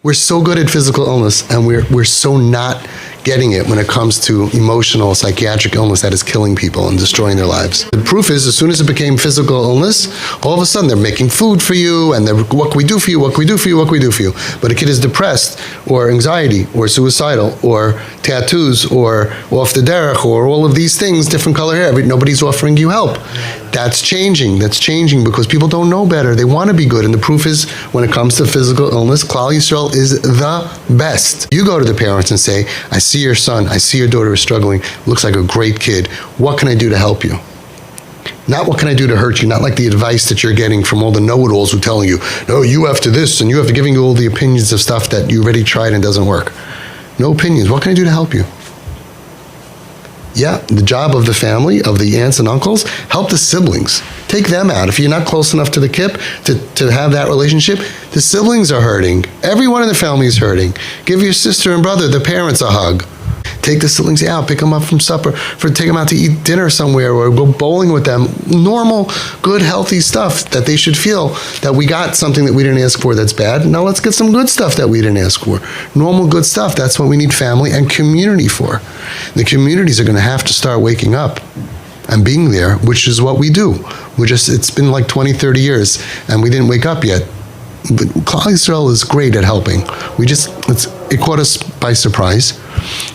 We're so good at physical illness, and we're so not getting it when it comes to emotional, psychiatric illness that is killing people and destroying their lives. The proof is, as soon as it became physical illness, all of a sudden they're making food for you, and what can we do for you, what can we do for you, what can we do for you? But a kid is depressed, or anxiety, or suicidal, or tattoos, or off the derech, or all of these things, different color hair, but nobody's offering you help. That's changing because people don't know better. They want to be good, and the proof is, when it comes to physical illness, Klal Yisrael is the best. You go to the parents and say, I see your son, I see your daughter is struggling, looks like a great kid. What can I do to help you? Not what can I do to hurt you, not like the advice that you're getting from all the know-it-alls who are telling you, no, you have to this, and you have to giving you all the opinions of stuff that you already tried and doesn't work. No opinions. What can I do to help you? Yeah, the job of the family, of the aunts and uncles, help the siblings. Take them out. If you're not close enough to the kip to have that relationship, the siblings are hurting. Everyone in the family is hurting. Give your sister and brother, the parents, a hug. Take the siblings out, pick them up from supper, take them out to eat dinner somewhere, or go bowling with them. Normal, good, healthy stuff that they should feel that we got something that we didn't ask for that's bad. Now let's get some good stuff that we didn't ask for. Normal, good stuff. That's what we need family and community for. The communities are going to have to start waking up and being there, which is what we do. It's been like 20, 30 years, and we didn't wake up yet. But Klal Yisrael is great at helping. It caught us by surprise.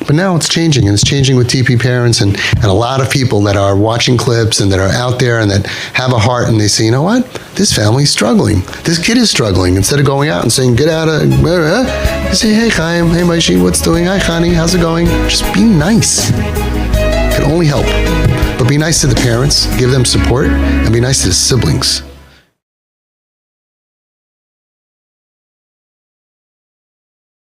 But now it's changing, and it's changing with TP parents and a lot of people that are watching clips and that are out there and that have a heart, and they say, you know what? This family's struggling. This kid is struggling. Instead of going out and saying, get out of, you say, hey, Chaim, hey, Maishi, what's doing? Hi, Chani, how's it going? Just be nice. It can only help. But be nice to the parents, give them support, and be nice to the siblings.